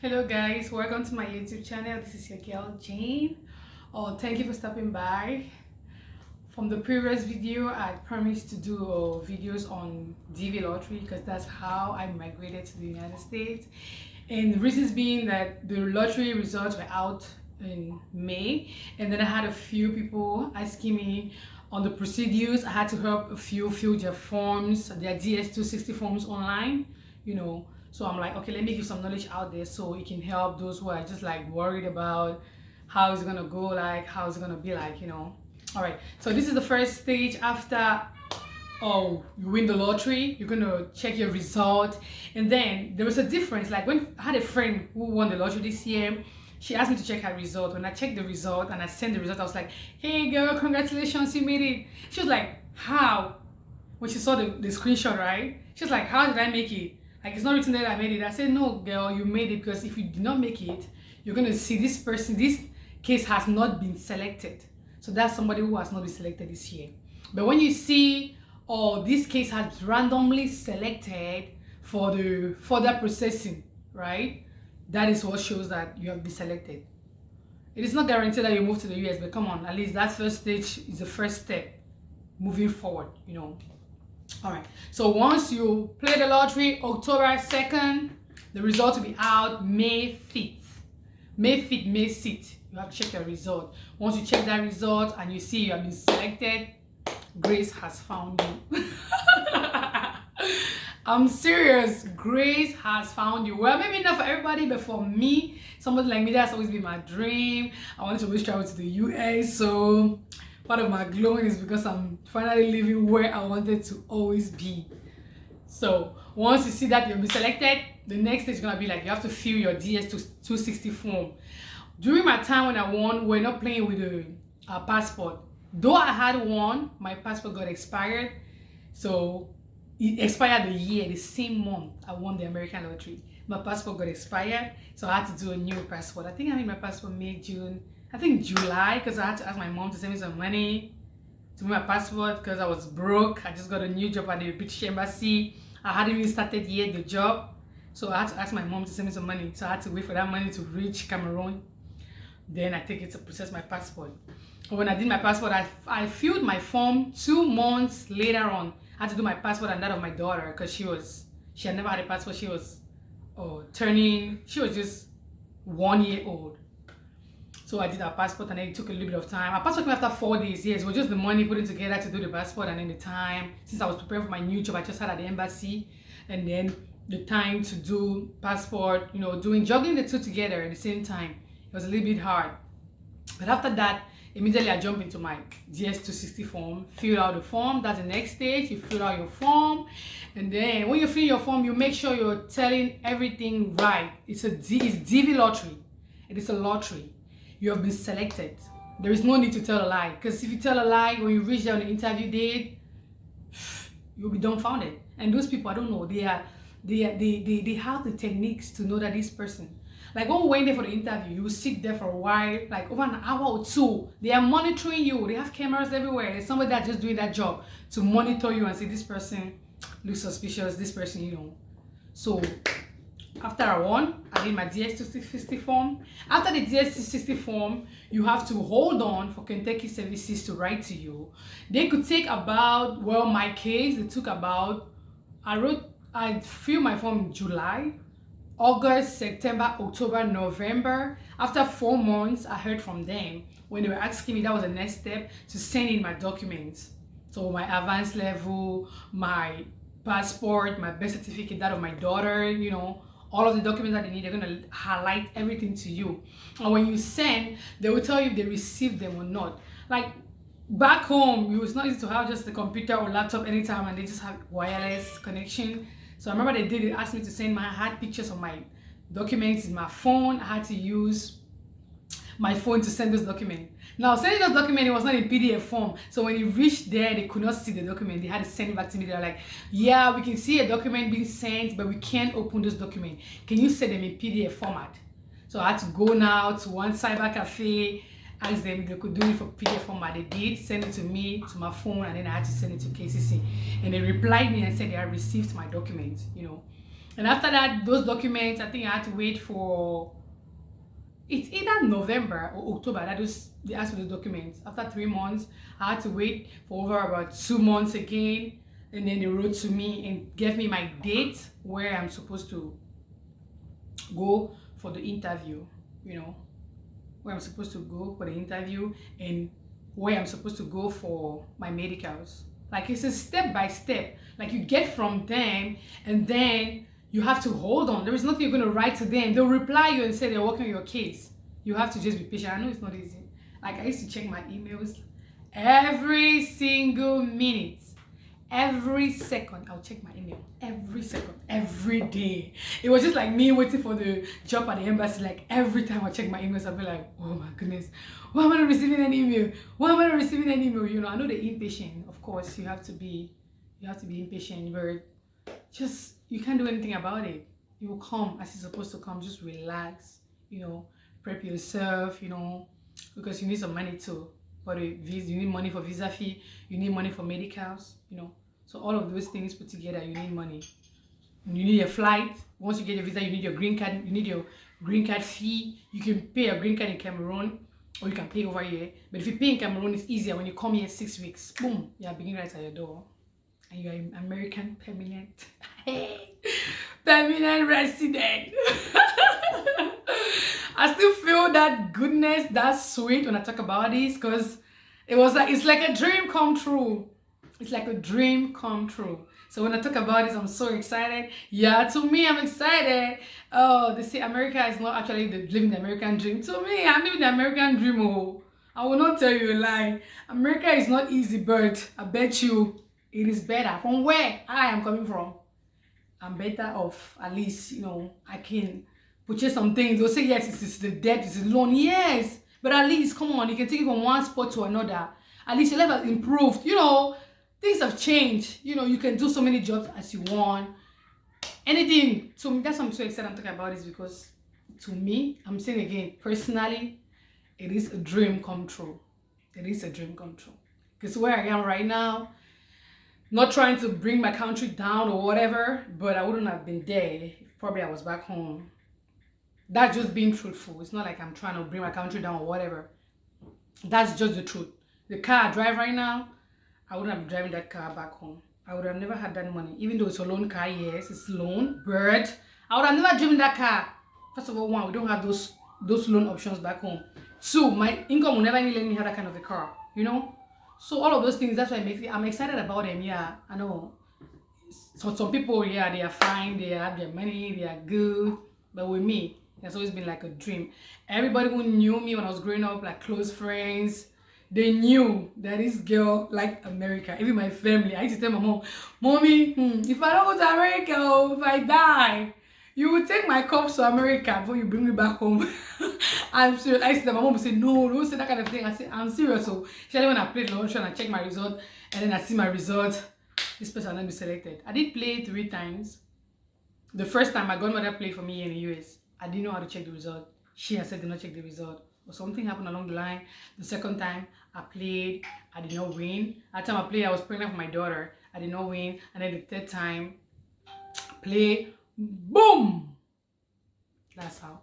Hello guys, welcome to my YouTube channel. This is your girl Jane. Thank you for stopping by. From the previous video, I promised to do videos on DV lottery because that's how I migrated to the United States. And the reasons being that the lottery results were out in May, and then I had a few people asking me on the procedures. I had to help a few fill their forms, their DS-260 forms online, So I'm like, okay, let me give some knowledge out there so it can help those who are just like worried about how it's gonna go, like how it's gonna be like. All right, so this is the first stage. After you win the lottery, you're gonna check your result. And then there was a difference. Like when I had a friend who won the lottery this year, she asked me to check her result. When I checked the result and I sent the result, I was like, hey girl, congratulations, you made it. She was like, how? When she saw the screenshot, right? She was like, how did I make it? Like, it's not written there that I made it. I said, no, girl, you made it, because if you did not make it, you're going to see this person, this case has not been selected. So that's somebody who has not been selected this year. But when you see, this case has randomly selected for the further processing, right? That is what shows that you have been selected. It is not guaranteed that you move to the US, but come on, at least that first stage is the first step moving forward, All right, so once you play the lottery, October 2nd, the result will be out May 5th. May 5th, May 6th, you have to check your result. Once you check that result and you see you have been selected, Grace has found you. I'm serious, Grace has found you. Well, maybe not for everybody, but for me, somebody like me, that's always been my dream. I wanted to always travel to the US, so part of my glowing is because I'm finally living where I wanted to always be. So once you see that you'll be selected, the next stage is gonna be like you have to fill your DS-260 form. During my time when I won, we're not playing with the passport. Though I had one, my passport got expired. So it expired the year, the same month I won the American lottery. My passport got expired, so I had to do a new passport. I think I made my passport May, June. I think July, because I had to ask my mom to send me some money to make my passport because I was broke. I just got a new job at the British Embassy. I hadn't even started yet the job, so I had to ask my mom to send me some money. So I had to wait for that money to reach Cameroon. Then I take it to process my passport. But when I did my passport, I filled my form 2 months later on. I had to do my passport and that of my daughter because she had never had a passport. She was just 1 year old. So I did our passport and then it took a little bit of time. Our passport came after 4 days. Yes, it was just the money putting together to do the passport and then the time. Since I was preparing for my new job, I just had at the embassy. And then the time to do passport, juggling the two together at the same time. It was a little bit hard. But after that, immediately I jumped into my DS-260 form, filled out the form. That's the next stage. You fill out your form. And then when you fill your form, you make sure you're telling everything right. It's DV lottery. It is a lottery. You have been selected. There is no need to tell a lie, because if you tell a lie when you reach there on the interview date, you'll be dumbfounded. And those people, I don't know, they have the techniques to know that this person, like when we went there for the interview, you will sit there for a while, like over an hour or two. They are monitoring you. They have cameras everywhere. There's somebody that's just doing that job to monitor you and say this person looks suspicious, this person, So after I won, I did my DS-260 form. After the DS-260 form, you have to hold on for Kentucky services to write to you. They could take about, my case, they took about, I filled my form in July, August, September, October, November. After 4 months, I heard from them when they were asking me, that was the next step, to send in my documents. So my advanced level, my passport, my birth certificate, that of my daughter, all of the documents that they need. They're going to highlight everything to you. And when you send, they will tell you if they received them or not. Like back home, it's not easy to have just a computer or laptop anytime and they just have wireless connection. So I remember they asked me to send I had pictures of my documents in my phone. I had to use my phone to send those documents. Now, sending those documents, it was not in PDF form. So when it reached there, they could not see the document. They had to send it back to me. They're like, yeah, we can see a document being sent, but we can't open this document. Can you send them in PDF format? So I had to go now to one cyber cafe, ask them if they could do it for PDF format. They did, send it to me, to my phone, and then I had to send it to KCC. And they replied me and said they had received my document, And after that, those documents, I think I had to wait for, it's either November or October that they asked for the documents. After 3 months, I had to wait for over about 2 months again. And then they wrote to me and gave me my date where I'm supposed to go for the interview, you know, where I'm supposed to go for the interview and where I'm supposed to go for my medicals. Like it's a step by step. Like you get from them and then you have to hold on. There is nothing you're going to write to them. They'll reply you and say they're working on your case. You have to just be patient. I know it's not easy. Like I used to check my emails every single minute. Every second, I'll check my email. Every second, every day. It was just like me waiting for the job at the embassy. Like every time I check my emails, I'll be like, oh my goodness, why am I not receiving an email? Why am I not receiving an email? You know, I know the impatient. Of course, you have to be impatient. Just you can't do anything about it. It will come as it's supposed to come. Just relax. You know, prep yourself. You know, because you need some money too. For the visa, you need money for visa fee. You need money for medicals. You know. So all of those things put together, you need money. You need a flight. Once you get your visa, you need your green card. You need your green card fee. You can pay a green card in Cameroon, or you can pay over here. But if you pay in Cameroon, it's easier. When you come here 6 weeks, boom, you are beginning right at your door, and you are an American permanent, permanent resident. I still feel that goodness, that sweet when I talk about this, because it's like a dream come true. It's like a dream come true. So when I talk about this, I'm so excited. Yeah, to me, I'm excited. Oh, they say America is not actually living the American dream. To me, I'm living the American dream. Oh, I will not tell you a lie. America is not easy, but I bet you it is better. From where I am coming from, I'm better off. At least, you know, I can purchase some things. They'll say, yes, it's the debt, it's the loan. Yes, but at least, come on, you can take it from one spot to another. At least your life has improved. You know, things have changed. You know, you can do so many jobs as you want. Anything. So that's why I'm so excited I'm talking about this, because to me, I'm saying again, personally, it is a dream come true. It is a dream come true. Because where I am right now, not trying to bring my country down or whatever, but I wouldn't have been there if probably I was back home. That's just being truthful. It's not like I'm trying to bring my country down or whatever. That's just the truth. The car I drive right now, I wouldn't have been driving that car back home. I would have never had that money. Even though it's a loan car, yes, it's loan, but I would have never driven that car. First of all, one, we don't have those loan options back home. Two, my income will never even let me have that kind of a car, you know? So all of those things, that's why I'm excited about them. Yeah, I know. So some people, yeah, they are fine, they have their money, they are good. But with me, it's always been like a dream. Everybody who knew me when I was growing up, like close friends, they knew that this girl liked America. Even my family, I used to tell my mom, Mommy, if I don't go to America, or if I die, you will take my cups to America before you bring me back home. I'm serious. I used to tell my mom, say, no, don't say that kind of thing. I say, I'm serious. So, especially when I played launch and I check my result, and then I see my result, this person will not be selected. I did play 3 times. The first time my godmother played for me in the US, I didn't know how to check the result. She had said did not check the result. But something happened along the line. The second time I played, I did not win. That time I played, I was pregnant for my daughter. I did not win. And then the third time, I played, boom! That's how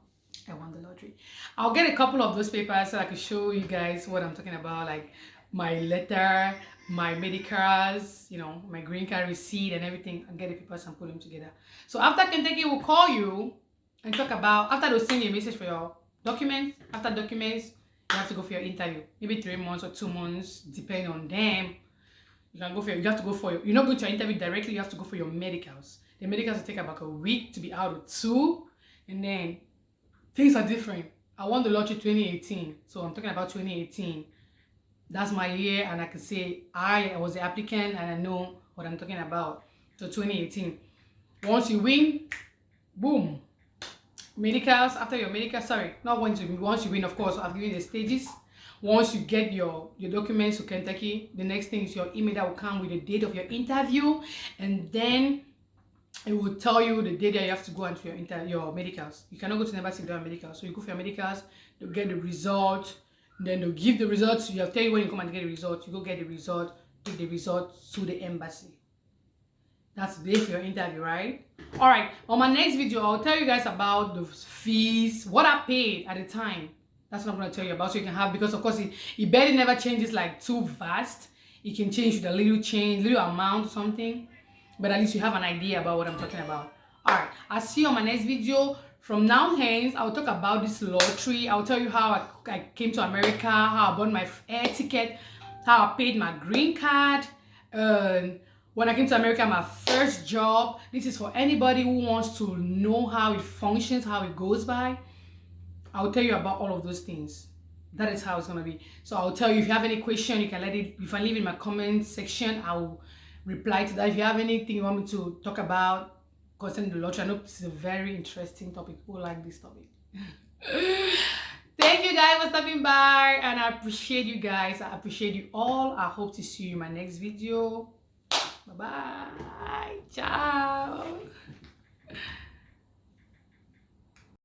I won the lottery. I'll get a couple of those papers so I can show you guys what I'm talking about, like my letter, my medicals, you know, my green card receipt and everything. I'll get the papers and put them together. So after Kentucky will call you and talk about, after they'll send you a message for your documents. After documents, you have to go for your interview. Maybe 3 months or 2 months, depending on them. You have to go for you're not going to your interview directly, you have to go for your medicals. The medicals will take about a week to be out of 2, and then things are different. I won the lottery 2018, so I'm talking about 2018. That's my year, and I can say I was the applicant and I know what I'm talking about. So 2018. Once you win, boom. Medicals, after your medical, once you win, of course, I've given the stages. Once you get your documents to Kentucky, the next thing is your email that will come with the date of your interview, and then it will tell you the day that you have to go into your medicals. You cannot go to the embassy without medicals. So you go for your medicals, you'll get the result, then they'll give the results. You have to tell you when you come and get the result. You go get the result, take the result to the embassy. That's today for your interview, right? All right, on my next video, I'll tell you guys about the fees, what I paid at the time. That's what I'm going to tell you about, so you can have, because of course it barely never changes like too vast. It can change with a little change, little amount, something, but at least you have an idea about what I'm talking about. All right, I'll see you on my next video. From now hence, I'll talk about this lottery. I'll tell you how I came to America, how I bought my air ticket, how I paid my green card, when I came to America, my first job. This is for anybody who wants to know how it functions, how it goes by. I'll tell you about all of those things. That is how it's gonna be. So I'll tell you, if you have any question, you can if I leave in my comment section, I'll reply to that. If you have anything you want me to talk about concerning the lottery, I know this is a very interesting topic. People like this topic. Thank you guys for stopping by, and I appreciate you guys. I appreciate you all. I hope to see you in my next video. Bye bye. Ciao.